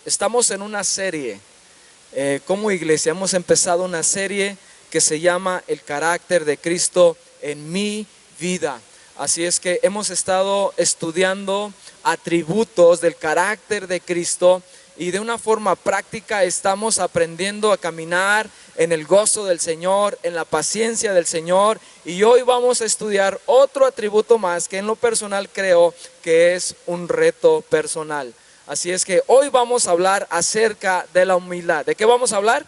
Estamos en una serie, como iglesia hemos empezado una serie que se llama El carácter de Cristo en mi vida. Así es que hemos estado estudiando atributos del carácter de Cristo y de una forma práctica estamos aprendiendo a caminar en el gozo del Señor, en la paciencia del Señor. Y hoy vamos a estudiar otro atributo más que en lo personal creo que es un reto personal. Así es que hoy vamos a hablar acerca de la humildad. ¿De qué vamos a hablar?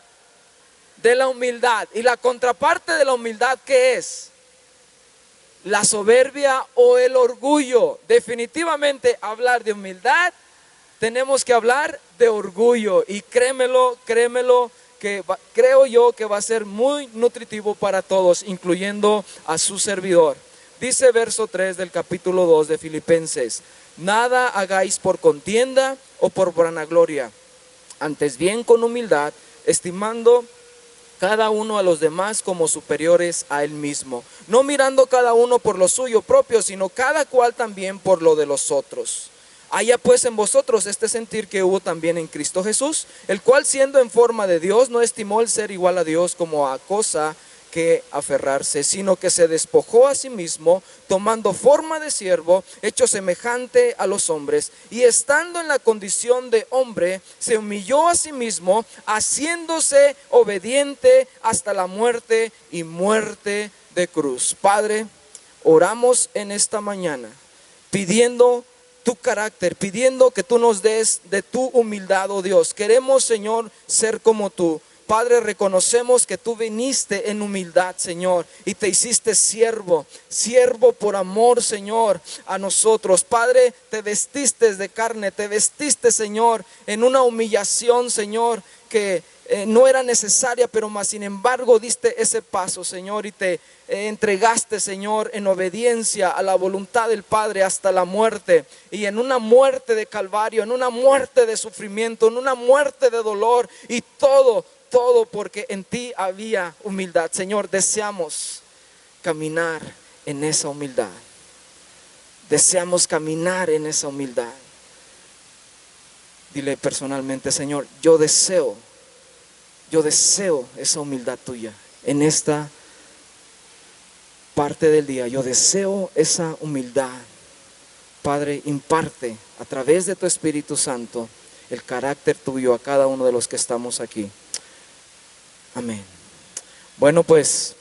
De la humildad. Y la contraparte de la humildad, ¿qué es? La soberbia o el orgullo. Definitivamente hablar de humildad, tenemos que hablar de orgullo. Y créemelo, que creo yo que va a ser muy nutritivo para todos, incluyendo a su servidor. Dice verso 3 del capítulo 2 de Filipenses: nada hagáis por contienda o por vanagloria, antes bien con humildad, estimando cada uno a los demás como superiores a él mismo, no mirando cada uno por lo suyo propio, sino cada cual también por lo de los otros. Haya pues en vosotros este sentir que hubo también en Cristo Jesús, el cual siendo en forma de Dios no estimó el ser igual a Dios como a cosa que aferrarse, sino que se despojó a sí mismo, tomando forma de siervo, hecho semejante a los hombres, y estando en la condición de hombre, se humilló a sí mismo, haciéndose obediente hasta la muerte y muerte de cruz. Padre, oramos en esta mañana pidiendo tu carácter, pidiendo que tú nos des de tu humildad, oh Dios. Queremos, Señor, ser como tú. Padre, reconocemos que tú viniste en humildad, Señor, y te hiciste siervo por amor, Señor, a nosotros. Padre, te vestiste de carne, te vestiste, Señor, en una humillación, Señor, que no era necesaria, pero más sin embargo diste ese paso, Señor, y te entregaste, Señor, en obediencia a la voluntad del Padre hasta la muerte. Y en una muerte de calvario, en una muerte de sufrimiento, en una muerte de dolor, y todo porque en ti había humildad. Señor, deseamos caminar en esa humildad. Deseamos caminar en esa humildad. Dile personalmente: Señor, yo deseo esa humildad tuya. En esta parte del día, yo deseo esa humildad. Padre, imparte a través de tu Espíritu Santo el carácter tuyo a cada uno de los que estamos aquí. Amén. Bueno, pues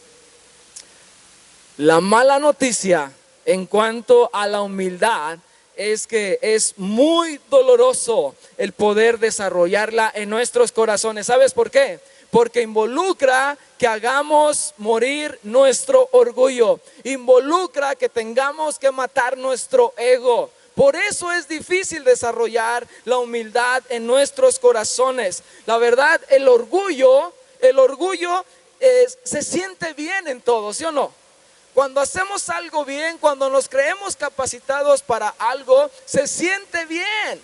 la mala noticia en cuanto a la humildad es que es muy doloroso el poder desarrollarla en nuestros corazones. ¿Sabes por qué? Porque involucra que hagamos morir nuestro orgullo, involucra que tengamos que matar nuestro ego. Por eso es difícil desarrollar la humildad en nuestros corazones. La verdad, el orgullo se siente bien en todo, ¿sí o no? Cuando hacemos algo bien, cuando nos creemos capacitados para algo, se siente bien,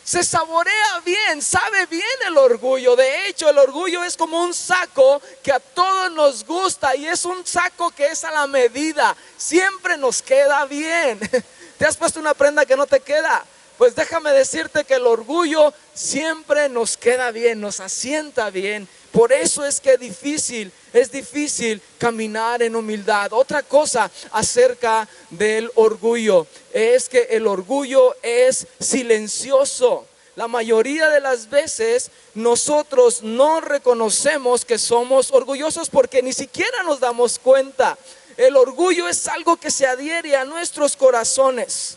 se saborea bien, sabe bien el orgullo. De hecho, el orgullo es como un saco que a todos nos gusta, y es un saco que es a la medida, siempre nos queda bien. ¿Te has puesto una prenda que no te queda? Pues déjame decirte que el orgullo siempre nos queda bien, nos asienta bien. Por eso es que es difícil caminar en humildad. Otra cosa acerca del orgullo es que el orgullo es silencioso. La mayoría de las veces nosotros no reconocemos que somos orgullosos porque ni siquiera nos damos cuenta. El orgullo es algo que se adhiere a nuestros corazones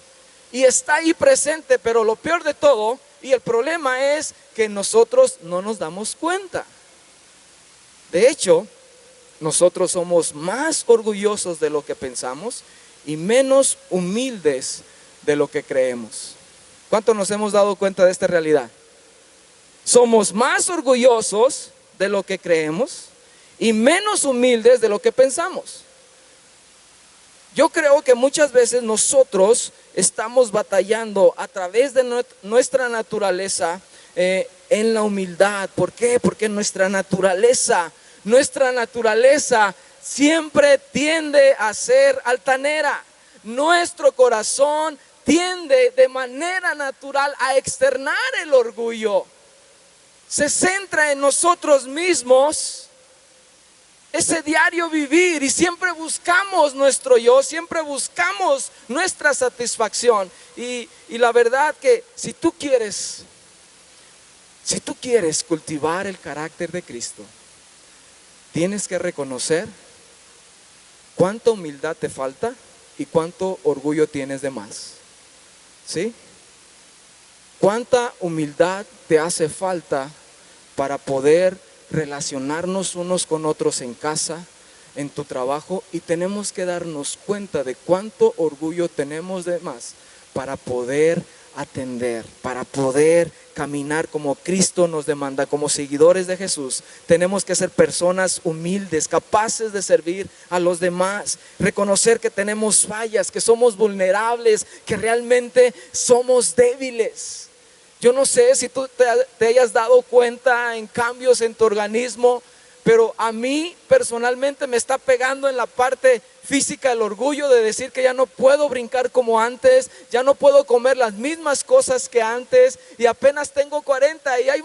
y está ahí presente, pero lo peor de todo y el problema es que nosotros no nos damos cuenta. De hecho, nosotros somos más orgullosos de lo que pensamos y menos humildes de lo que creemos. ¿Cuánto nos hemos dado cuenta de esta realidad? Somos más orgullosos de lo que creemos y menos humildes de lo que pensamos. Yo creo que muchas veces nosotros estamos batallando a través de nuestra naturaleza en la humildad. ¿Por qué? Porque nuestra naturaleza siempre tiende a ser altanera. Nuestro corazón tiende de manera natural a externar el orgullo. se centra en nosotros mismos, ese diario vivir, y siempre buscamos nuestro yo, siempre buscamos nuestra satisfacción. Y la verdad que si tú quieres cultivar el carácter de Cristo, tienes que reconocer cuánta humildad te falta y cuánto orgullo tienes de más. ¿Sí? ¿Cuánta humildad te hace falta para poder relacionarnos unos con otros en casa, en tu trabajo? Y tenemos que darnos cuenta de cuánto orgullo tenemos de más para poder atender, para poder caminar como Cristo nos demanda. Como seguidores de Jesús tenemos que ser personas humildes, capaces de servir a los demás, reconocer que tenemos fallas, que somos vulnerables, que realmente somos débiles. Yo no sé si tú te hayas dado cuenta en cambios en tu organismo, pero a mí personalmente me está pegando en la parte física el orgullo de decir que ya no puedo brincar como antes, ya no puedo comer las mismas cosas que antes, y apenas tengo 40 y hay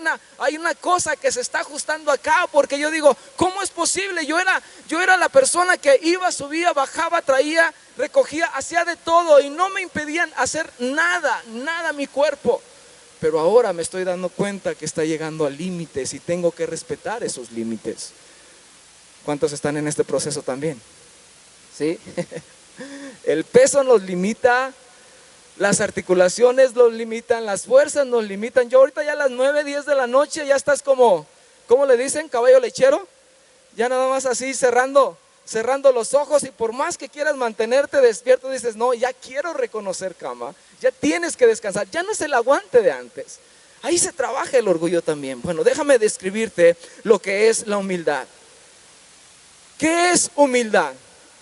una cosa que se está ajustando acá, porque yo digo, ¿cómo es posible? Yo era la persona que iba, subía, bajaba, traía, recogía, hacía de todo y no me impedían hacer nada a mi cuerpo. Pero ahora me estoy dando cuenta que está llegando a límites y tengo que respetar esos límites. ¿Cuántos están en este proceso también? ¿Sí? El peso nos limita, las articulaciones nos limitan, las fuerzas nos limitan. Yo ahorita ya a las 9, 10 de la noche ya estás como, ¿cómo le dicen? Caballo lechero. Ya nada más así cerrando los ojos, y por más que quieras mantenerte despierto, dices, no, ya quiero reconocer cama, ya tienes que descansar, ya no es el aguante de antes. Ahí se trabaja el orgullo también. Bueno, déjame describirte lo que es la humildad. ¿Qué es humildad?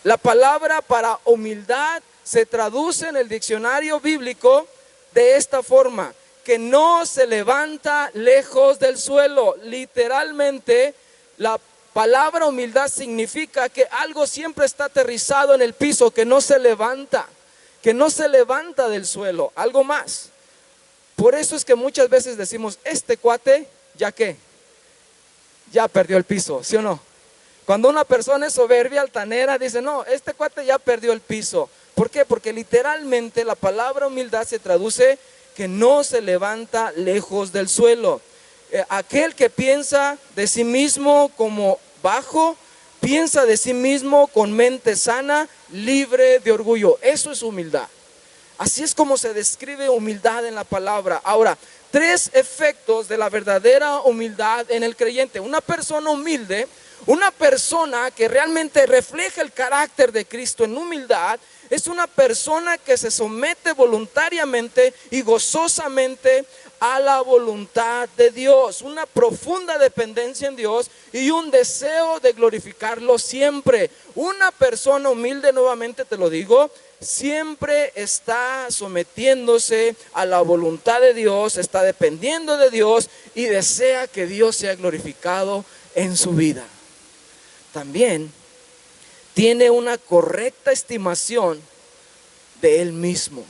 La palabra para humildad se traduce en el diccionario bíblico de esta forma: que no se levanta lejos del suelo. Literalmente, la palabra humildad significa que algo siempre está aterrizado en el piso, que no se levanta del suelo. Algo más. Por eso es que muchas veces decimos, este cuate, ¿ya qué? Ya perdió el piso, ¿sí o no? Cuando una persona es soberbia, altanera, dice, no, este cuate ya perdió el piso. ¿Por qué? Porque literalmente la palabra humildad se traduce que no se levanta lejos del suelo. Aquel que piensa de sí mismo como bajo, piensa de sí mismo con mente sana, libre de orgullo. Eso es humildad. Así es como se describe humildad en la palabra. Ahora, 3 efectos de la verdadera humildad en el creyente. Una persona humilde, una persona que realmente refleja el carácter de Cristo en humildad, es una persona que se somete voluntariamente y gozosamente a la voluntad de Dios, una profunda dependencia en Dios y un deseo de glorificarlo siempre. Una persona humilde, nuevamente te lo digo, siempre está sometiéndose a la voluntad de Dios, está dependiendo de Dios y desea que Dios sea glorificado en su vida. También tiene una correcta estimación de él mismo.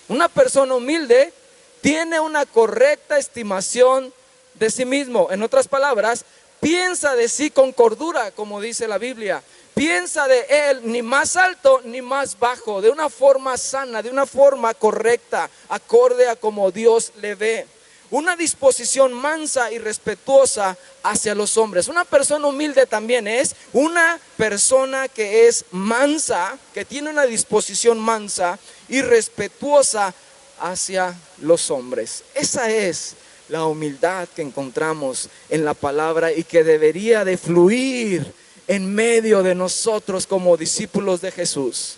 Una persona humilde tiene una correcta estimación de sí mismo. En otras palabras, piensa de sí con cordura, como dice la Biblia. Piensa de él ni más alto ni más bajo, de una forma sana, de una forma correcta, acorde a como Dios le ve. Una disposición mansa y respetuosa hacia los hombres. Una persona humilde también es una persona que es mansa, que tiene una disposición mansa y respetuosa hacia los hombres. Esa es la humildad que encontramos en la palabra y que debería de fluir en medio de nosotros como discípulos de Jesús.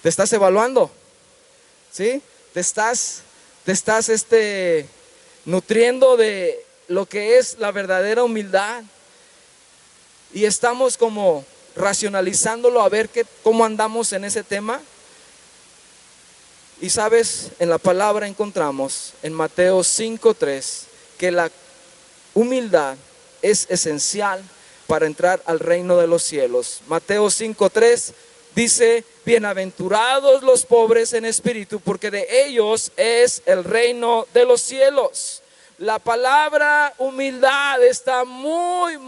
¿Te estás evaluando? ¿Sí? ¿Te estás nutriendo de lo que es la verdadera humildad? Y estamos como racionalizándolo a ver cómo andamos en ese tema. Y sabes, en la palabra encontramos en Mateo 5:3 que la humildad es esencial para entrar al reino de los cielos. Mateo 5:3 dice, bienaventurados los pobres en espíritu, porque de ellos es el reino de los cielos. La palabra humildad está muy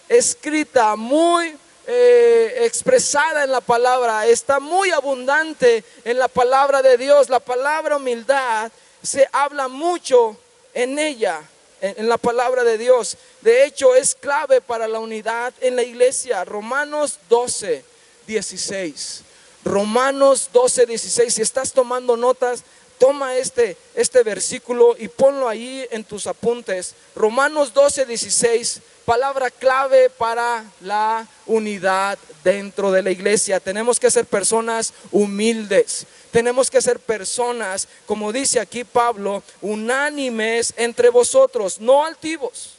escrita, muy expresada en la palabra, está muy abundante en la palabra de Dios. La palabra humildad se habla mucho en ella, en la palabra de Dios. De hecho, es clave para la unidad en la iglesia. Romanos 12:16. Romanos 12:16. Si estás tomando notas, toma este versículo y ponlo ahí en tus apuntes. Romanos 12:16, palabra clave para la unidad dentro de la iglesia. Tenemos que ser personas humildes. Tenemos que ser personas, como dice aquí Pablo, unánimes entre vosotros, no altivos,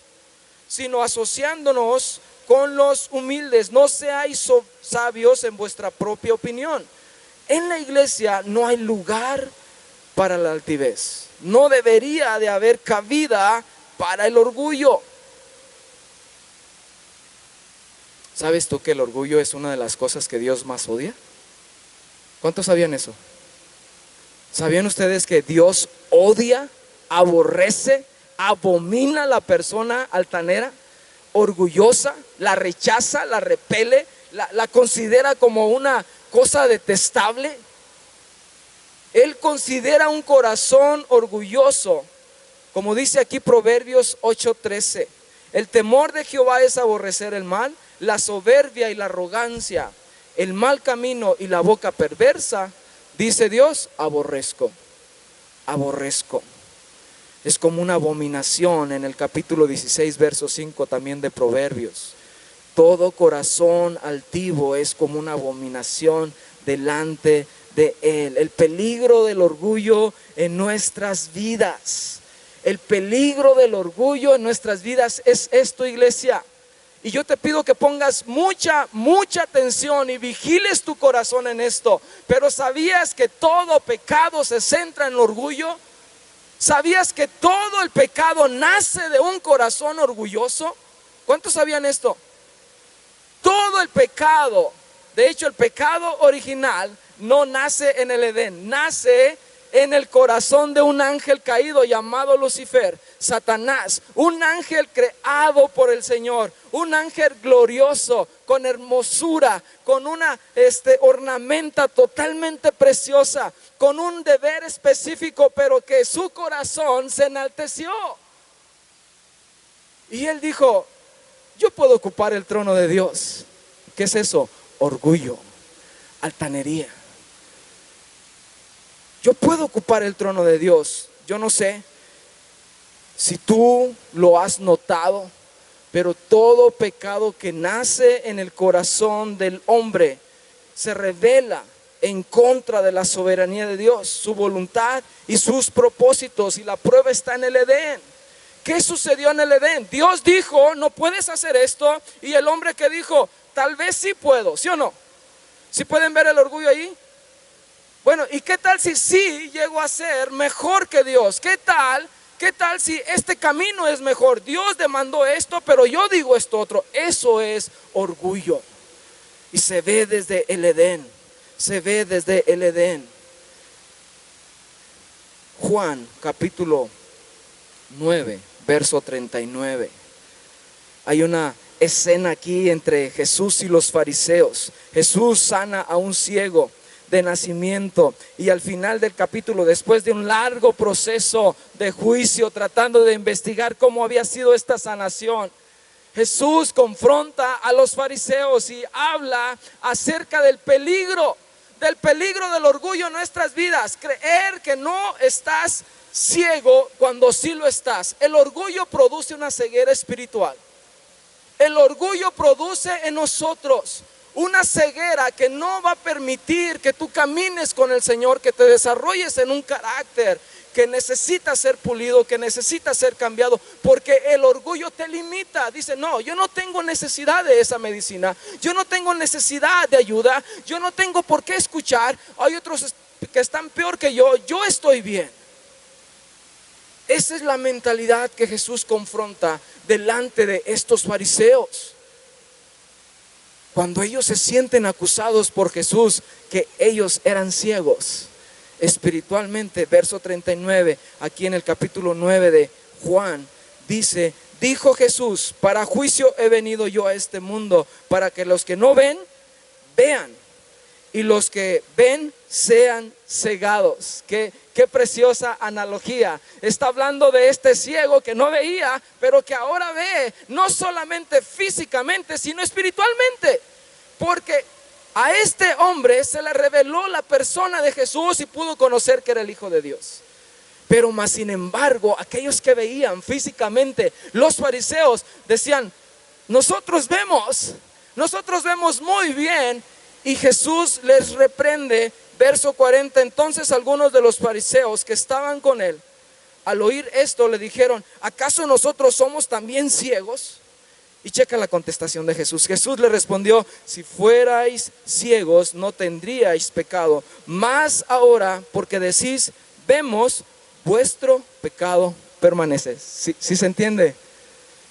sino asociándonos con los humildes. No seáis sabios en vuestra propia opinión. En la iglesia no hay lugar para la altivez. No debería de haber cabida para el orgullo. ¿Sabes tú que el orgullo es una de las cosas que Dios más odia? ¿Cuántos sabían eso? ¿Sabían ustedes que Dios odia, aborrece, abomina a la persona altanera, orgullosa, la rechaza, la repele, la considera como una cosa detestable? Él considera un corazón orgulloso, como dice aquí Proverbios 8:13. El temor de Jehová es aborrecer el mal, la soberbia y la arrogancia, el mal camino y la boca perversa, dice Dios, aborrezco. Es como una abominación en el capítulo 16, verso 5 también de Proverbios. Todo corazón altivo es como una abominación delante de Él. El peligro del orgullo en nuestras vidas. El peligro del orgullo en nuestras vidas es esto, iglesia. Y yo te pido que pongas mucha atención y vigiles tu corazón en esto. Pero ¿sabías que todo pecado se centra en el orgullo? ¿Sabías que todo el pecado nace de un corazón orgulloso? ¿Cuántos sabían esto? Todo el pecado, de hecho el pecado original no nace en el Edén, nace en el corazón de un ángel caído llamado Lucifer, Satanás, un ángel creado por el Señor, un ángel glorioso, con hermosura, con una ornamenta totalmente preciosa, con un deber específico, pero que su corazón se enalteció. Y él dijo, yo puedo ocupar el trono de Dios. ¿Qué es eso? Orgullo, altanería. Yo puedo ocupar el trono de Dios. Yo no sé si tú lo has notado, pero todo pecado que nace en el corazón del hombre se revela en contra de la soberanía de Dios, su voluntad y sus propósitos. Y la prueba está en el Edén. ¿Qué sucedió en el Edén? Dios dijo, no puedes hacer esto. Y el hombre que dijo, tal vez sí puedo, ¿sí o no? ¿Sí pueden ver el orgullo ahí? Bueno, ¿y qué tal si sí llego a ser mejor que Dios? ¿Qué tal si este camino es mejor? Dios demandó esto, pero yo digo esto otro. Eso es orgullo. Y se ve desde el Edén. Se ve desde el Edén. Juan capítulo 9, verso 39. Hay una escena aquí entre Jesús y los fariseos. Jesús sana a un ciego de nacimiento, y al final del capítulo, después de un largo proceso de juicio, tratando de investigar cómo había sido esta sanación, Jesús confronta a los fariseos y habla acerca del peligro del orgullo en nuestras vidas. Creer que no estás ciego cuando sí lo estás. El orgullo produce una ceguera espiritual. El orgullo produce en nosotros una ceguera que no va a permitir que tú camines con el Señor, que te desarrolles en un carácter que necesita ser pulido, que necesita ser cambiado, porque el orgullo te limita. Dice, no, yo no tengo necesidad de esa medicina, yo no tengo necesidad de ayuda, yo no tengo por qué escuchar, hay otros que están peor que yo estoy bien. Esa es la mentalidad que Jesús confronta delante de estos fariseos. Cuando ellos se sienten acusados por Jesús que ellos eran ciegos, espiritualmente. Verso 39, aquí en el capítulo 9 de Juan, dice: dijo Jesús, para juicio he venido yo a este mundo, para que los que no ven, vean, y los que ven sean cegados. Qué preciosa analogía. Está hablando de este ciego que no veía, pero que ahora ve, no solamente físicamente, sino espiritualmente. Porque a este hombre se le reveló la persona de Jesús y pudo conocer que era el Hijo de Dios. Pero más sin embargo, aquellos que veían físicamente, los fariseos decían: nosotros vemos muy bien. Y Jesús les reprende, verso 40. Entonces algunos de los fariseos que estaban con él, al oír esto, le dijeron: ¿acaso nosotros somos también ciegos? Y checa la contestación de Jesús. Jesús le respondió: si fuerais ciegos, no tendríais pecado. Mas ahora, porque decís, vemos, vuestro pecado permanece. ¿Sí se entiende?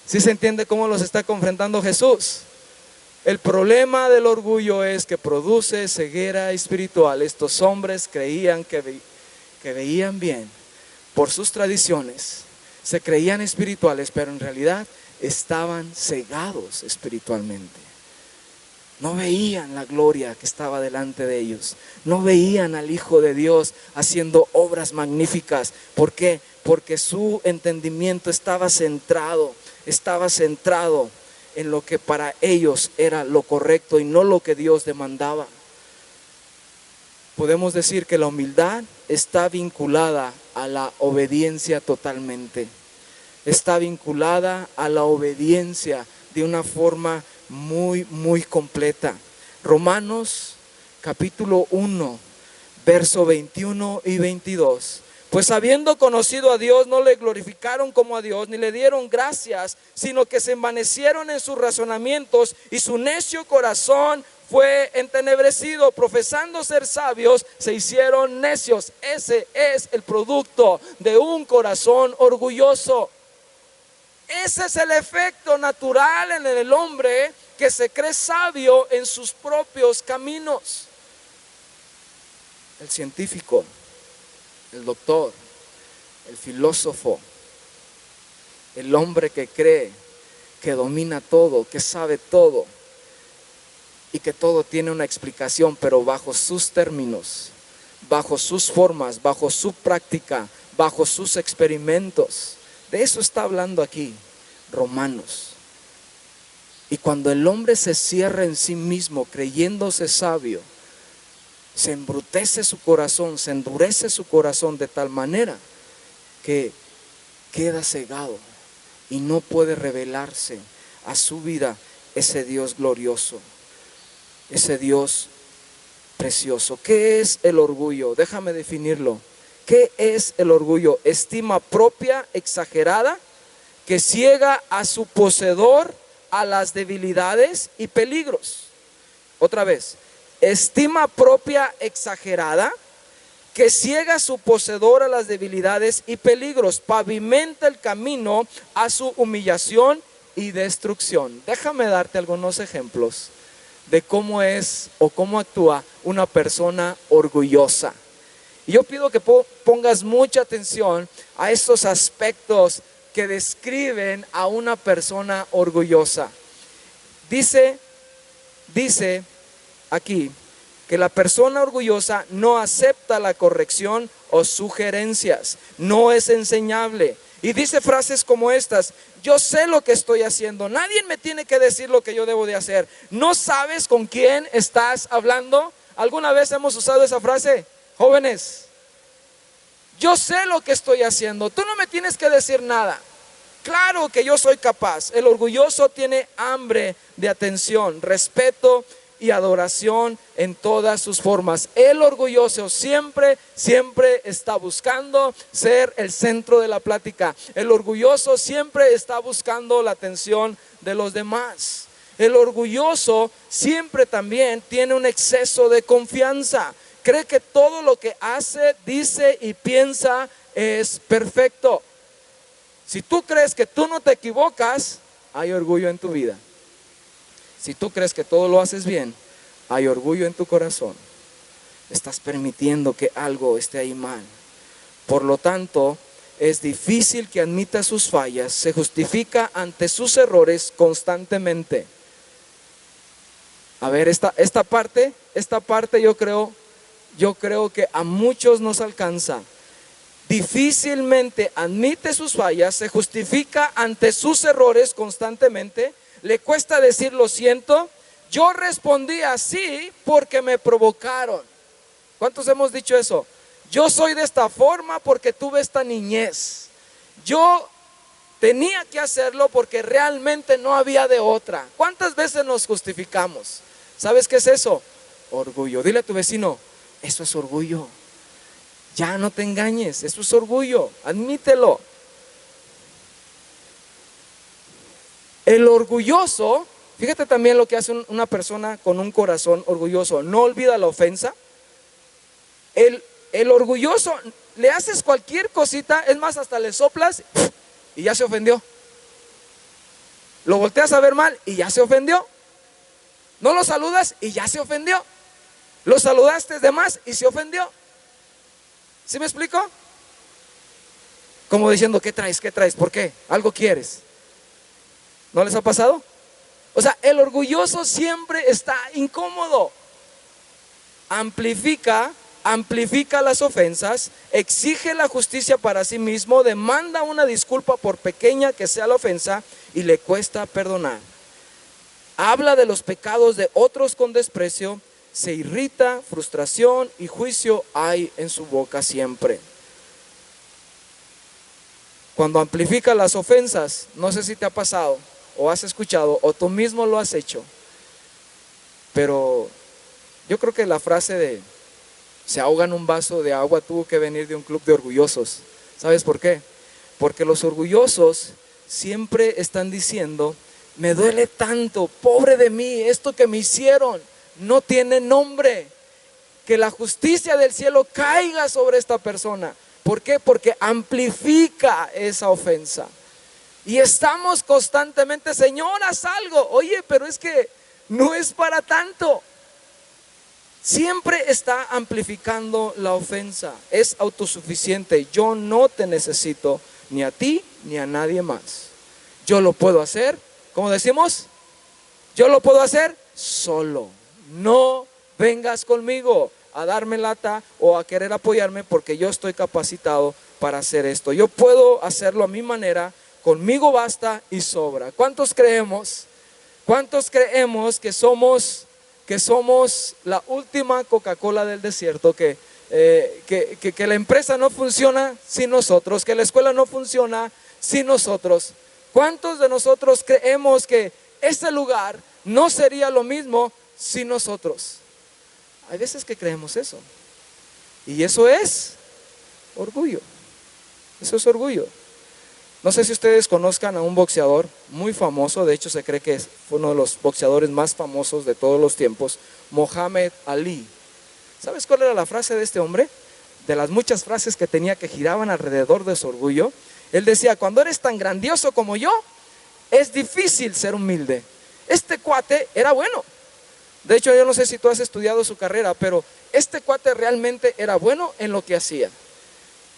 ¿Sí se entiende cómo los está confrontando Jesús? El problema del orgullo es que produce ceguera espiritual. Estos hombres creían que veían bien por sus tradiciones, se creían espirituales, pero en realidad estaban cegados espiritualmente. No veían la gloria que estaba delante de ellos. No veían al Hijo de Dios haciendo obras magníficas. ¿Por qué? Porque su entendimiento estaba centrado en lo que para ellos era lo correcto y no lo que Dios demandaba. Podemos decir que la humildad está vinculada a la obediencia totalmente. Está vinculada a la obediencia de una forma muy completa. Romanos capítulo 1, verso 21 y 22. Pues habiendo conocido a Dios, no le glorificaron como a Dios, ni le dieron gracias, sino que se envanecieron en sus razonamientos, y su necio corazón fue entenebrecido. Profesando ser sabios, se hicieron necios. Ese es el producto de un corazón orgulloso. Ese es el efecto natural en el hombre que se cree sabio en sus propios caminos. El científico, el doctor, el filósofo, el hombre que cree que domina todo, que sabe todo y que todo tiene una explicación, pero bajo sus términos, bajo sus formas, bajo su práctica, bajo sus experimentos. De eso está hablando aquí Romanos. Y cuando el hombre se cierra en sí mismo creyéndose sabio, se embrutece su corazón, se endurece su corazón de tal manera que queda cegado y no puede revelarse a su vida ese Dios glorioso, ese Dios precioso. ¿Qué es el orgullo? Déjame definirlo. ¿Qué es el orgullo? Estima propia exagerada que ciega a su poseedor a las debilidades y peligros. Otra vez. Estima propia exagerada que ciega a su poseedor a las debilidades y peligros. Pavimenta el camino a su humillación y destrucción. Déjame darte algunos ejemplos de cómo es o cómo actúa una persona orgullosa. Y yo pido que pongas mucha atención a estos aspectos que describen a una persona orgullosa. Dice aquí que la persona orgullosa no acepta la corrección o sugerencias, no es enseñable. Y dice frases como estas: yo sé lo que estoy haciendo, nadie me tiene que decir lo que yo debo de hacer. ¿No sabes con quién estás hablando? ¿Alguna vez hemos usado esa frase, jóvenes? Yo sé lo que estoy haciendo, tú no me tienes que decir nada. Claro que yo soy capaz. El orgulloso tiene hambre de atención, respeto y adoración en todas sus formas. El orgulloso siempre está buscando ser el centro de la plática. El orgulloso siempre está buscando la atención de los demás. El orgulloso siempre también tiene un exceso de confianza. Cree que todo lo que hace, dice y piensa es perfecto. Si tú crees que tú no te equivocas, hay orgullo en tu vida. Si tú crees que todo lo haces bien, hay orgullo en tu corazón. estás permitiendo que algo esté ahí mal. Por lo tanto, es difícil que admita sus fallas, se justifica ante sus errores constantemente. A ver, esta parte yo creo que a muchos nos alcanza. Difícilmente admite sus fallas, se justifica ante sus errores constantemente, le cuesta decir lo siento, yo respondí así porque me provocaron. ¿Cuántos hemos dicho eso? Yo soy de esta forma porque tuve esta niñez. Yo tenía que hacerlo porque realmente no había de otra. ¿Cuántas veces nos justificamos? ¿Sabes qué es eso? Orgullo. Dile a tu vecino, eso es orgullo. Ya no te engañes, eso es orgullo, admítelo. El orgulloso, fíjate también lo que hace una persona con un corazón orgulloso, no olvida la ofensa. El orgulloso, le haces cualquier cosita, es más, hasta le soplas y ya se ofendió. Lo volteas a ver mal y ya se ofendió. No lo saludas y ya se ofendió. Lo saludaste de más y se ofendió. ¿Sí me explico? Como diciendo, ¿qué traes? ¿Qué traes? ¿Por qué? ¿Algo quieres? ¿No les ha pasado? O sea, el orgulloso siempre está incómodo. Amplifica las ofensas, exige la justicia para sí mismo, demanda una disculpa por pequeña que sea la ofensa y le cuesta perdonar. Habla de los pecados de otros con desprecio, se irrita, frustración y juicio hay en su boca siempre. Cuando amplifica las ofensas, no sé si te ha pasado o has escuchado o tú mismo lo has hecho, pero yo creo que la frase de se ahoga en un vaso de agua tuvo que venir de un club de orgullosos. ¿Sabes por qué? Porque los orgullosos siempre están diciendo, me duele tanto, pobre de mí, esto que me hicieron no tiene nombre, que la justicia del cielo caiga sobre esta persona. ¿Por qué? Porque amplifica esa ofensa. Y estamos constantemente, Señor, haz algo. Oye, pero es que no es para tanto. Siempre está amplificando la ofensa. Es autosuficiente. Yo no te necesito ni a ti ni a nadie más. Yo lo puedo hacer, ¿cómo decimos? Yo lo puedo hacer solo. No vengas conmigo a darme lata o a querer apoyarme porque yo estoy capacitado para hacer esto. Yo puedo hacerlo a mi manera, conmigo basta y sobra. ¿Cuántos creemos? ¿Cuántos creemos que somos la última Coca-Cola del desierto? Que la empresa no funciona sin nosotros, que la escuela no funciona sin nosotros. ¿Cuántos de nosotros creemos que ese lugar no sería lo mismo sin nosotros? Hay veces que creemos eso. Y eso es orgullo. Eso es orgullo. No sé si ustedes conozcan a un boxeador muy famoso, de hecho se cree que fue uno de los boxeadores más famosos de todos los tiempos, Muhammad Ali. ¿Sabes cuál era la frase de este hombre? De las muchas frases que tenía que giraban alrededor de su orgullo. Él decía, cuando eres tan grandioso como yo, es difícil ser humilde. Este cuate era bueno. De hecho, yo no sé si tú has estudiado su carrera, pero este cuate realmente era bueno en lo que hacía.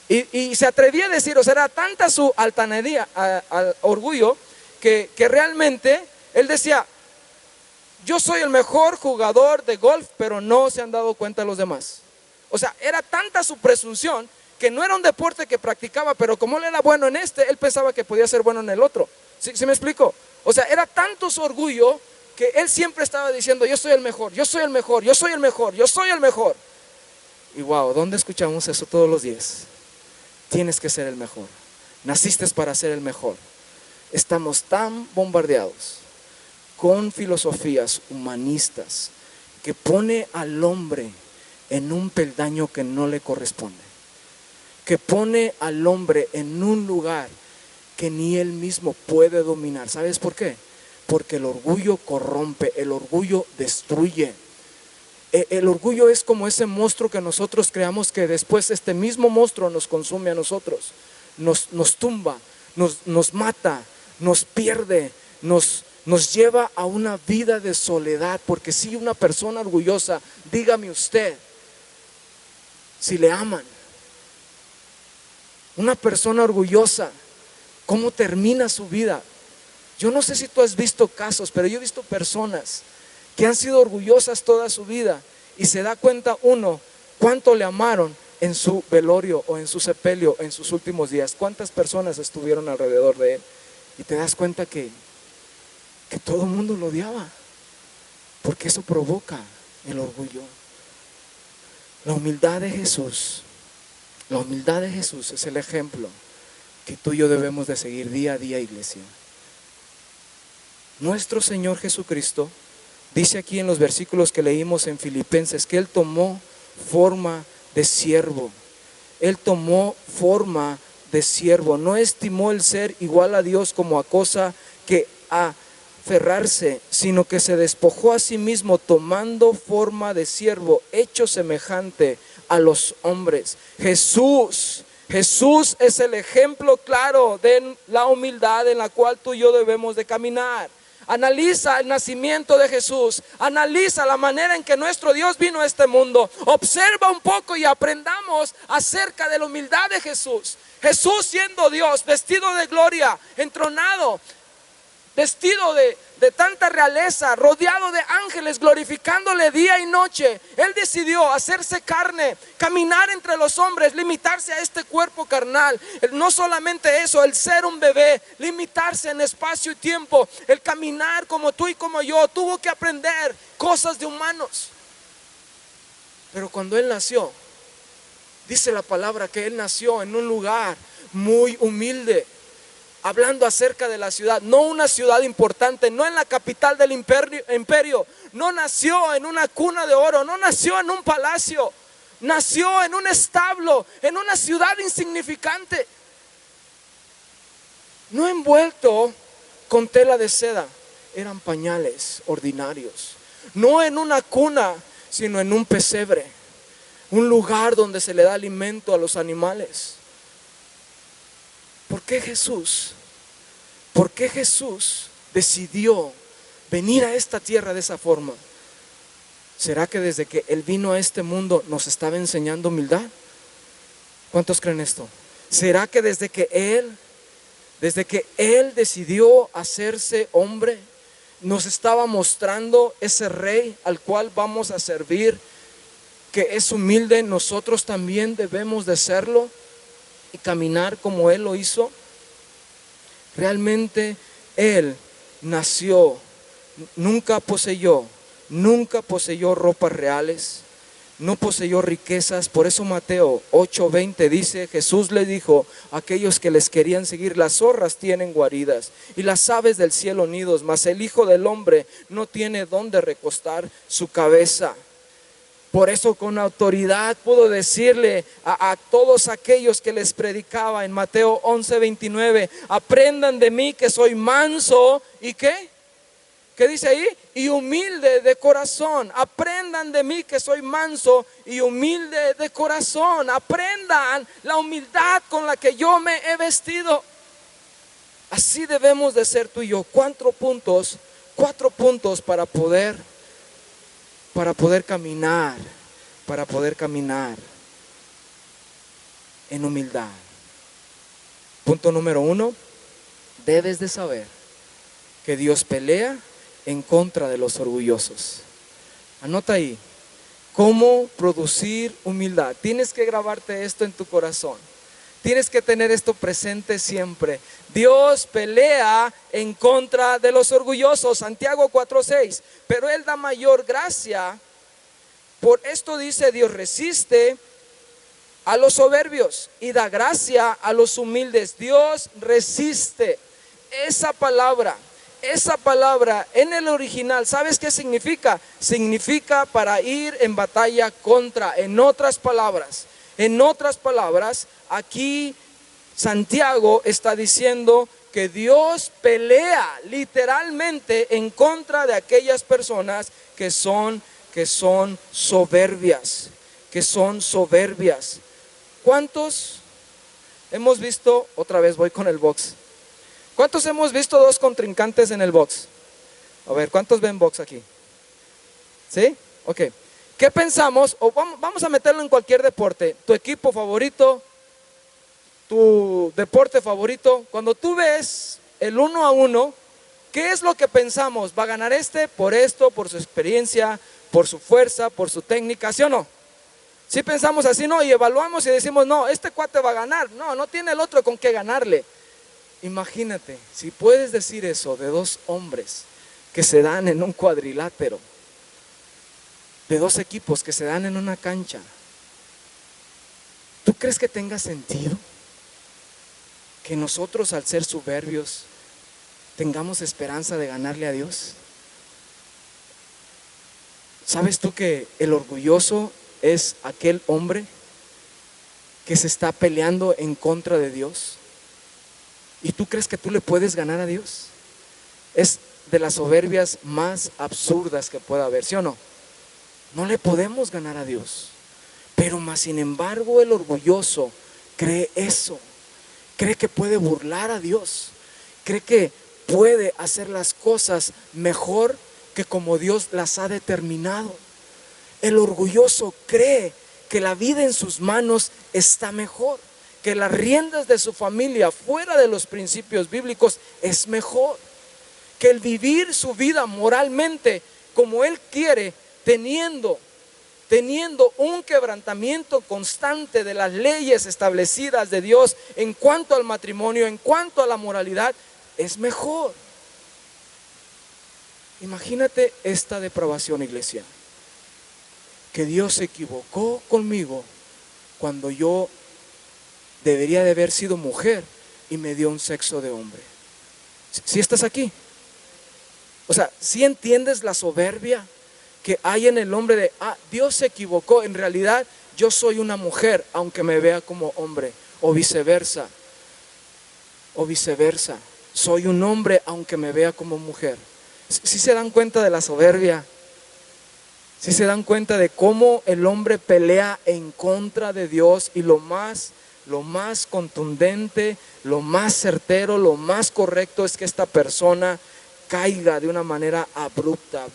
Y se atrevía a decir, o sea, era tanta su altanería, al orgullo, que realmente él decía, yo soy el mejor jugador de golf, pero no se han dado cuenta los demás. O sea, era tanta su presunción que no era un deporte que practicaba, pero como él era bueno en este, él pensaba que podía ser bueno en el otro. ¿Sí me explico? O sea, era tanto su orgullo que él siempre estaba diciendo, yo soy el mejor, yo soy el mejor, yo soy el mejor, yo soy el mejor. Y wow, ¿dónde escuchamos eso todos los días? Tienes que ser el mejor. Naciste para ser el mejor. Estamos tan bombardeados con filosofías humanistas que pone al hombre en un peldaño que no le corresponde, que pone al hombre en un lugar que ni él mismo puede dominar. ¿Sabes por qué? Porque el orgullo corrompe, el orgullo destruye. El orgullo es como ese monstruo que nosotros creamos, que después este mismo monstruo nos consume a nosotros, nos tumba, nos mata, nos pierde, nos lleva a una vida de soledad. Porque si una persona orgullosa, dígame usted, si le aman. Una persona orgullosa, ¿cómo termina su vida? Yo no sé si tú has visto casos, pero yo he visto personas que han sido orgullosas toda su vida y se da cuenta uno cuánto le amaron en su velorio o en su sepelio en sus últimos días. Cuántas personas estuvieron alrededor de él y te das cuenta que todo el mundo lo odiaba, porque eso provoca el orgullo. La humildad de Jesús, la humildad de Jesús es el ejemplo que tú y yo debemos de seguir día a día, iglesia. Nuestro Señor Jesucristo dice aquí en los versículos que leímos en Filipenses que Él tomó forma de siervo. Él tomó forma de siervo. No estimó el ser igual a Dios como a cosa que aferrarse, sino que se despojó a sí mismo, tomando forma de siervo, hecho semejante a los hombres. Jesús es el ejemplo claro de la humildad en la cual tú y yo debemos de caminar. Analiza el nacimiento de Jesús, analiza la manera en que nuestro Dios vino a este mundo, observa un poco y aprendamos acerca de la humildad de Jesús. Jesús siendo Dios, vestido de gloria, entronado, vestido de tanta realeza, rodeado de ángeles, glorificándole día y noche. Él decidió hacerse carne, caminar entre los hombres, limitarse a este cuerpo carnal. No solamente eso, el ser un bebé, limitarse en espacio y tiempo, el caminar como tú y como yo. Tuvo que aprender cosas de humanos. Pero cuando Él nació, dice la palabra que Él nació en un lugar muy humilde. Hablando acerca de la ciudad, no una ciudad importante, no en la capital del imperio, no nació en una cuna de oro, no nació en un palacio, nació en un establo, en una ciudad insignificante, no envuelto con tela de seda, eran pañales ordinarios, no en una cuna, sino en un pesebre, un lugar donde se le da alimento a los animales. ¿Por qué Jesús decidió venir a esta tierra de esa forma? ¿Será que desde que Él vino a este mundo nos estaba enseñando humildad? ¿Cuántos creen esto? ¿Será que desde que Él decidió hacerse hombre, nos estaba mostrando ese rey al cual vamos a servir, que es humilde? Nosotros también debemos de serlo y caminar como Él lo hizo. Realmente Él nació, nunca poseyó ropas reales, no poseyó riquezas. Por eso Mateo 8:20 dice: Jesús le dijo a aquellos que les querían seguir: las zorras tienen guaridas y las aves del cielo nidos, mas el Hijo del Hombre no tiene dónde recostar su cabeza. Por eso con autoridad pudo decirle a todos aquellos que les predicaba en Mateo 11:29: aprendan de mí que soy manso y ¿qué? ¿Qué dice ahí? Y humilde de corazón. Aprendan de mí que soy manso y humilde de corazón. Aprendan la humildad con la que yo me he vestido. Así debemos de ser tú y yo. 4 puntos para poder caminar en humildad. Punto número 1: debes de saber que Dios pelea en contra de los orgullosos. Anota ahí: cómo producir humildad. Tienes que grabarte esto en tu corazón. Tienes que tener esto presente siempre. Dios pelea en contra de los orgullosos. Santiago 4:6. Pero Él da mayor gracia. Por esto dice: Dios resiste a los soberbios y da gracia a los humildes. Dios resiste. Esa palabra en el original, ¿sabes qué significa? Significa para ir en batalla contra. En otras palabras, aquí Santiago está diciendo que Dios pelea literalmente en contra de aquellas personas que son soberbias. ¿Cuántos hemos visto? Otra vez voy con el box. ¿Cuántos hemos visto 2 contrincantes en el box? A ver, ¿cuántos ven box aquí? ¿Sí? Ok. ¿Qué pensamos? O vamos a meterlo en cualquier deporte. Tu equipo favorito, tu deporte favorito. Cuando tú ves el 1-1, ¿qué es lo que pensamos? ¿Va a ganar este por esto, por su experiencia, por su fuerza, por su técnica? ¿Sí o no? Si pensamos así, ¿no? Y evaluamos y decimos, no, este cuate va a ganar. No, no tiene el otro con qué ganarle. Imagínate, si puedes decir eso de dos hombres que se dan en un cuadrilátero, de dos equipos que se dan en una cancha, ¿tú crees que tenga sentido que nosotros, al ser soberbios, tengamos esperanza de ganarle a Dios? ¿Sabes tú que el orgulloso es aquel hombre que se está peleando en contra de Dios? ¿Y tú crees que tú le puedes ganar a Dios? Es de las soberbias más absurdas que pueda haber, ¿sí o no? No le podemos ganar a Dios. Pero más sin embargo el orgulloso cree eso. Cree que puede burlar a Dios. Cree que puede hacer las cosas mejor que como Dios las ha determinado. El orgulloso cree que la vida en sus manos está mejor, que las riendas de su familia fuera de los principios bíblicos es mejor, que el vivir su vida moralmente como él quiere, teniendo un quebrantamiento constante de las leyes establecidas de Dios en cuanto al matrimonio, en cuanto a la moralidad, es mejor. Imagínate esta depravación, iglesia, que Dios se equivocó conmigo cuando yo debería de haber sido mujer y me dio un sexo de hombre. ¿Sí estás aquí? O sea, ¿sí entiendes la soberbia que hay en el hombre de, Dios se equivocó, en realidad yo soy una mujer aunque me vea como hombre, o viceversa, soy un hombre aunque me vea como mujer? ¿Sí se dan cuenta de la soberbia? ¿Sí se dan cuenta de cómo el hombre pelea en contra de Dios? Y lo más contundente, lo más certero, lo más correcto es que esta persona caiga de una manera abrupta.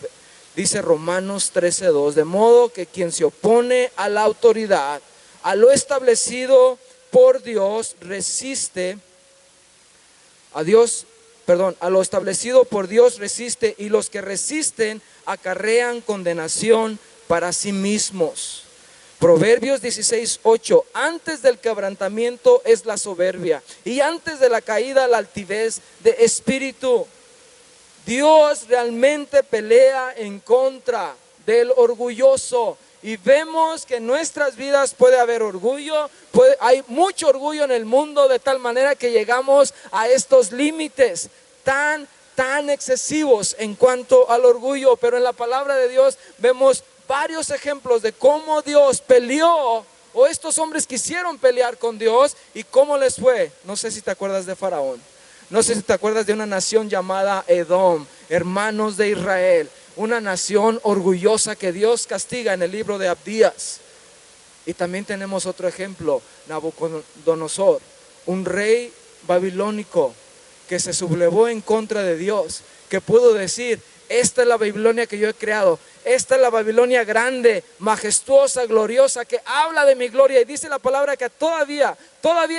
Dice Romanos 13:2, de modo que quien se opone a la autoridad, a lo establecido por Dios, resiste a lo establecido por Dios resiste, y los que resisten acarrean condenación para sí mismos. Proverbios 16:8, antes del quebrantamiento es la soberbia, y antes de la caída la altivez de espíritu. Dios realmente pelea en contra del orgulloso, y vemos que en nuestras vidas puede haber orgullo, hay mucho orgullo en el mundo, de tal manera que llegamos a estos límites tan excesivos en cuanto al orgullo. Pero en la palabra de Dios vemos varios ejemplos de cómo Dios peleó, o estos hombres quisieron pelear con Dios, y cómo les fue. No sé si te acuerdas de Faraón. No sé si te acuerdas de una nación llamada Edom, hermanos de Israel, una nación orgullosa que Dios castiga en el libro de Abdías. Y también tenemos otro ejemplo, Nabucodonosor, un rey babilónico que se sublevó en contra de Dios, que pudo decir, esta es la Babilonia que yo he creado, esta es la Babilonia grande, majestuosa, gloriosa, que habla de mi gloria. Y dice la palabra que todavía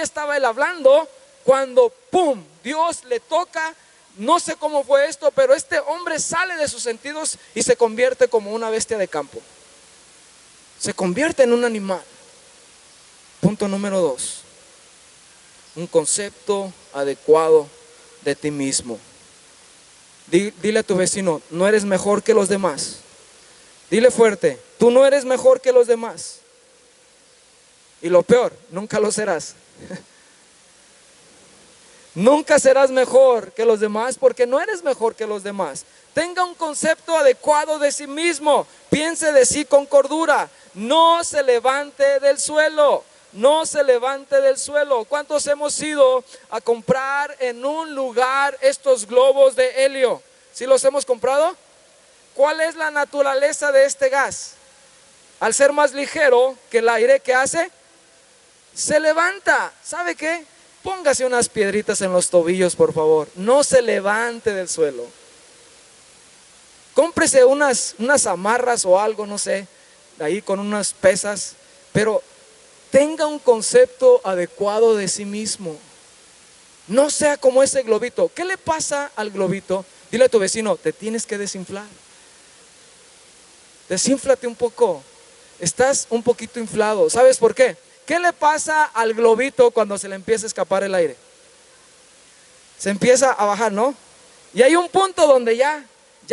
estaba él hablando cuando ¡pum! Dios le toca. No sé cómo fue esto, pero este hombre sale de sus sentidos y se convierte como una bestia de campo. Se convierte en un animal. Punto número 2. Un concepto adecuado de ti mismo. Dile a tu vecino, no eres mejor que los demás. Dile fuerte, tú no eres mejor que los demás. Y lo peor, nunca lo serás. Nunca serás mejor que los demás, porque no eres mejor que los demás. Tenga un concepto adecuado de sí mismo. Piense de sí con cordura. No se levante del suelo. No se levante del suelo. ¿Cuántos hemos ido a comprar en un lugar estos globos de helio? ¿Sí los hemos comprado? ¿Cuál es la naturaleza de este gas? Al ser más ligero que el aire, ¿qué hace? Se levanta. ¿Sabe qué? Póngase unas piedritas en los tobillos, por favor. No se levante del suelo. Cómprese unas amarras o algo, no sé, ahí con unas pesas, pero tenga un concepto adecuado de sí mismo. No sea como ese globito. ¿Qué le pasa al globito? Dile a tu vecino, te tienes que desinflar. Desínflate un poco. Estás un poquito inflado. ¿Sabes por qué? ¿Qué le pasa al globito cuando se le empieza a escapar el aire? Se empieza a bajar, ¿no? Y hay un punto donde ya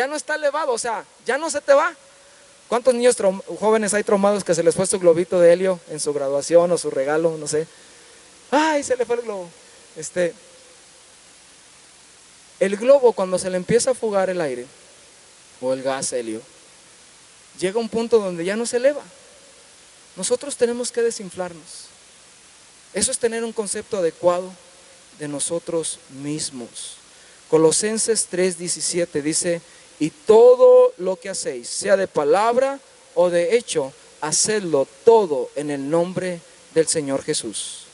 no está elevado, o sea, ya no se te va. ¿Cuántos niños jóvenes hay traumados que se les fue su globito de helio en su graduación o su regalo, no sé? Ay, se le fue el globo. El globo, cuando se le empieza a fugar el aire o el gas helio, llega a un punto donde ya no se eleva. Nosotros tenemos que desinflarnos. Eso es tener un concepto adecuado de nosotros mismos. Colosenses 3:17 dice: y todo lo que hacéis, sea de palabra o de hecho, hacedlo todo en el nombre del Señor Jesús,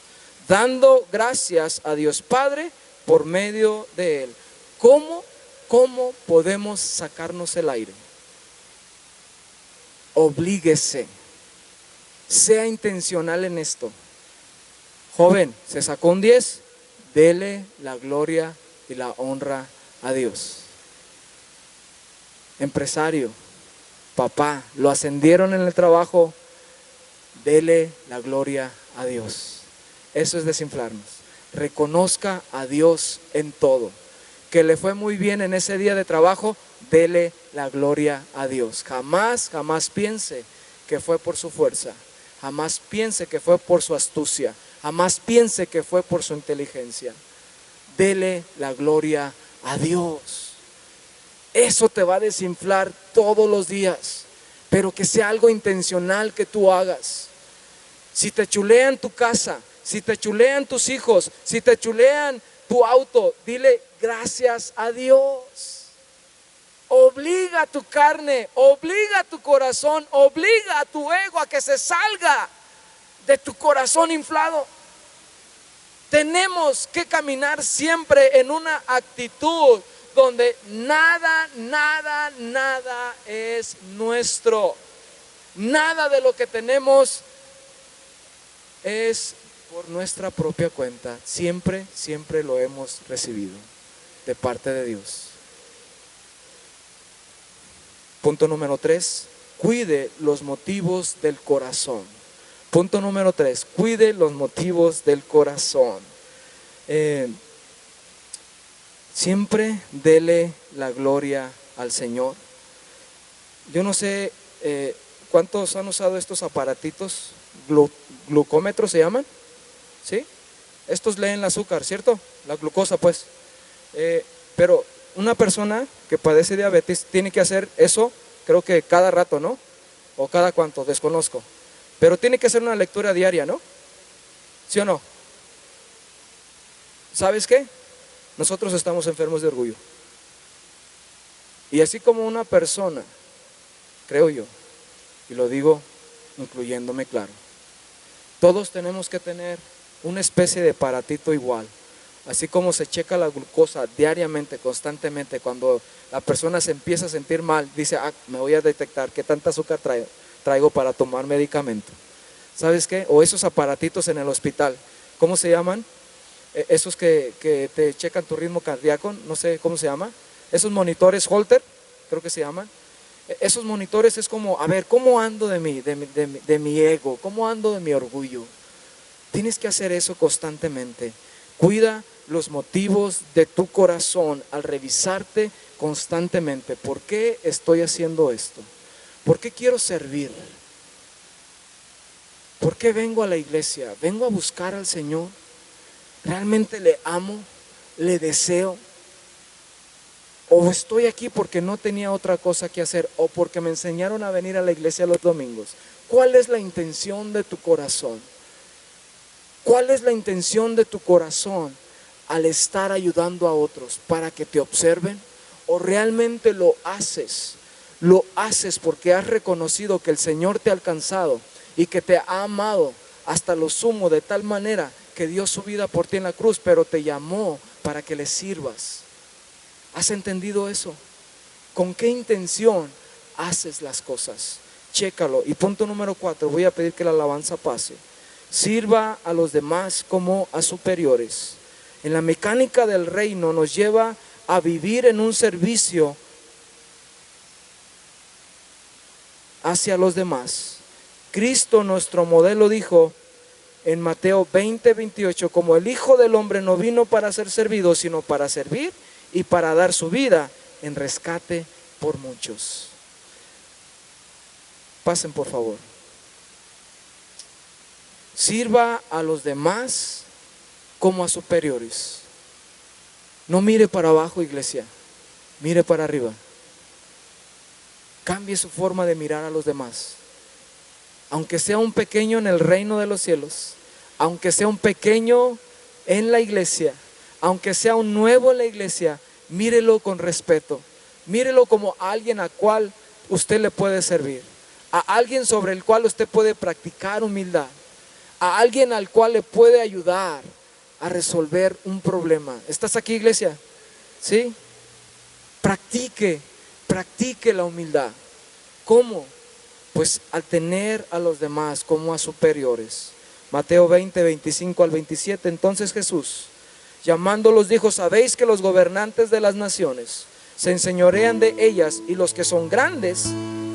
dando gracias a Dios Padre por medio de Él. ¿Cómo podemos sacarnos el aire? Oblíguese, sea intencional en esto. Joven, se sacó un 10, dele la gloria y la honra a Dios. Empresario, papá, lo ascendieron en el trabajo, dele la gloria a Dios. Eso es desinflarnos. Reconozca a Dios en todo. Que le fue muy bien en ese día de trabajo, dele la gloria a Dios. Jamás piense que fue por su fuerza. Jamás piense que fue por su astucia. Jamás piense que fue por su inteligencia. Dele la gloria a Dios. Eso te va a desinflar todos los días, pero que sea algo intencional que tú hagas. Si te chulean tu casa, si te chulean tus hijos, si te chulean tu auto, dile gracias a Dios. Obliga a tu carne, obliga a tu corazón, obliga a tu ego a que se salga de tu corazón inflado. Tenemos que caminar siempre en una actitud donde nada es nuestro. Nada de lo que tenemos es por nuestra propia cuenta. Siempre lo hemos recibido de parte de Dios. Punto número 3, cuide los motivos del corazón. Punto número 3, cuide los motivos del corazón. Siempre dele la gloria al Señor. Yo no sé cuántos han usado estos aparatitos, glucómetros se llaman, ¿sí? Estos leen el azúcar, ¿cierto? La glucosa, pues. Pero una persona que padece diabetes tiene que hacer eso, creo que cada rato, ¿no? O cada cuánto, desconozco. Pero tiene que hacer una lectura diaria, ¿no? ¿Sí o no? ¿Sabes qué? Nosotros estamos enfermos de orgullo. Y así como una persona, creo yo, y lo digo incluyéndome, claro, todos tenemos que tener una especie de aparatito igual. Así como se checa la glucosa diariamente, constantemente, cuando la persona se empieza a sentir mal, dice, me voy a detectar qué tanta azúcar traigo para tomar medicamento. ¿Sabes qué? O esos aparatitos en el hospital, ¿cómo se llaman? Esos que te checan tu ritmo cardíaco, no sé cómo se llama. Esos monitores Holter, creo que se llaman. Esos monitores es como, a ver, ¿cómo ando de mi ego? ¿Cómo ando de mi orgullo? Tienes que hacer eso constantemente. Cuida los motivos de tu corazón al revisarte constantemente. ¿Por qué estoy haciendo esto? ¿Por qué quiero servir? ¿Por qué vengo a la iglesia? ¿Vengo a buscar al Señor? ¿Realmente le amo? ¿Le deseo? ¿O estoy aquí porque no tenía otra cosa que hacer? ¿O porque me enseñaron a venir a la iglesia los domingos? ¿Cuál es la intención de tu corazón? ¿Cuál es la intención de tu corazón al estar ayudando a otros? ¿Para que te observen? ¿O realmente lo haces? Lo haces porque has reconocido que el Señor te ha alcanzado y que te ha amado hasta lo sumo, de tal manera que dio su vida por ti en la cruz, pero te llamó para que le sirvas. ¿Has entendido eso? ¿Con qué intención haces las cosas? Chécalo. Y punto número 4, voy a pedir que la alabanza pase. Sirva a los demás como a superiores. En la mecánica del reino nos lleva a vivir en un servicio hacia los demás. Cristo, nuestro modelo, dijo en Mateo 20:28, como el Hijo del Hombre no vino para ser servido, sino para servir y para dar su vida en rescate por muchos. Pasen, por favor. Sirva a los demás como a superiores. No mire para abajo, iglesia, mire para arriba. Cambie su forma de mirar a los demás. Aunque sea un pequeño en el reino de los cielos, aunque sea un pequeño en la iglesia, aunque sea un nuevo en la iglesia, mírelo con respeto. Mírelo como alguien a cual usted le puede servir, a alguien sobre el cual usted puede practicar humildad, a alguien al cual le puede ayudar a resolver un problema. ¿Estás aquí, iglesia? ¿Sí? Practique la humildad. ¿Cómo? Pues al tener a los demás como a superiores. Mateo 20:25-27. Entonces Jesús, llamándolos, dijo: sabéis que los gobernantes de las naciones se enseñorean de ellas, y los que son grandes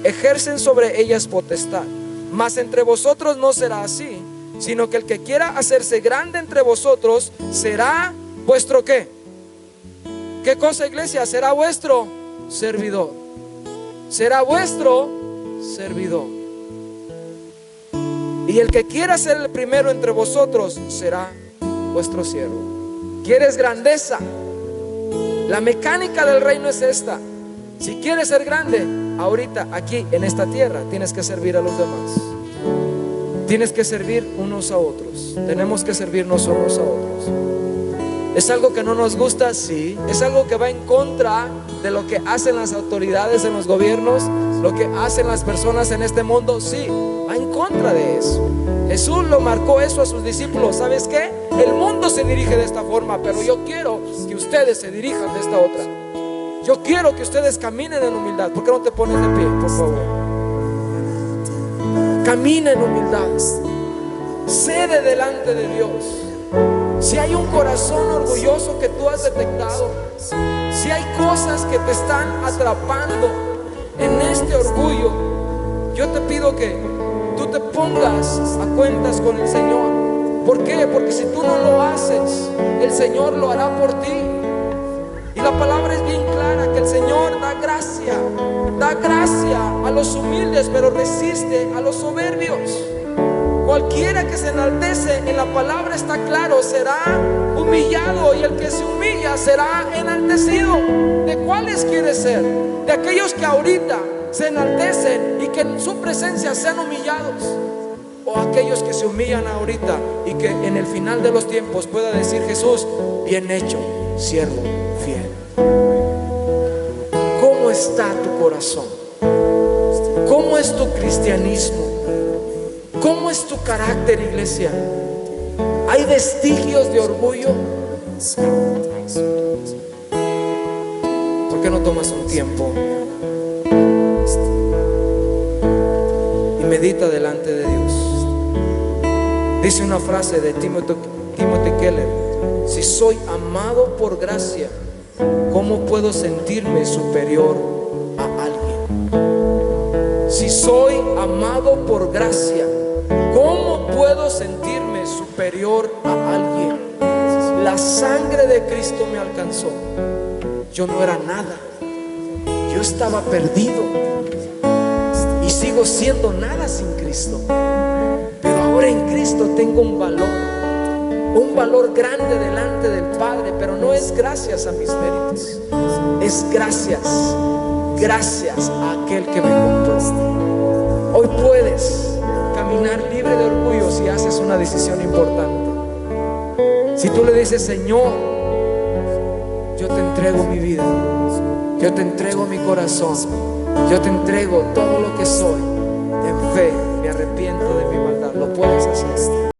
ejercen sobre ellas potestad. Mas entre vosotros no será así, sino que el que quiera hacerse grande entre vosotros será vuestro ¿qué? ¿Qué cosa, iglesia? Será vuestro servidor. Será vuestro servidor. Y el que quiera ser el primero entre vosotros será vuestro siervo. ¿Quieres grandeza? La mecánica del reino es esta. Si quieres ser grande, ahorita, aquí, en esta tierra, tienes que servir a los demás. Tienes que servir unos a otros. Tenemos que servirnos unos a otros. ¿Es algo que no nos gusta? Sí. ¿Es algo que va en contra de lo que hacen las autoridades en los gobiernos, lo que hacen las personas en este mundo? Sí, va en contra de eso. Jesús lo marcó eso a sus discípulos. ¿Sabes qué? El mundo se dirige de esta forma, pero yo quiero que ustedes se dirijan de esta otra. Yo quiero que ustedes caminen en humildad. ¿Por qué no te pones de pie, por favor? Camina en humildad. Cede delante de Dios. Si hay un corazón orgulloso que tú has detectado, si hay cosas que te están atrapando en este orgullo, yo te pido que tú te pongas a cuentas con el Señor. ¿Por qué? Porque si tú no lo haces, el Señor lo hará por ti. Y la palabra es bien clara, que el Señor da gracia a los humildes, pero resiste a los soberbios. Cualquiera que se enaltece, en la palabra está claro, será humillado, y el que se humilla será enaltecido. ¿De cuáles quieres ser? ¿De aquellos que ahorita se enaltecen y que en su presencia sean humillados? ¿O aquellos que se humillan ahorita y que en el final de los tiempos pueda decir Jesús: bien hecho, siervo fiel? ¿Cómo está tu corazón? ¿Cómo es tu cristianismo? ¿Cómo es tu carácter, iglesia? ¿Hay vestigios de orgullo? ¿Por qué no tomas un tiempo y medita delante de Dios? Dice una frase de Timothy Keller: si soy amado por gracia, ¿cómo puedo sentirme superior a alguien? Si soy amado por gracia, ¿cómo puedo sentirme superior a alguien? La sangre de Cristo me alcanzó. Yo no era nada. Yo estaba perdido y sigo siendo nada sin Cristo. Pero ahora en Cristo tengo un valor grande delante del Padre. Pero no es gracias a mis méritos, es gracias a aquel que me compró. Hoy puedes caminar libre de orgullo si haces una decisión importante. Si tú le dices: Señor, yo te entrego mi vida, yo te entrego mi corazón, yo te entrego todo lo que soy, en fe me arrepiento de mi maldad. Lo puedes hacer.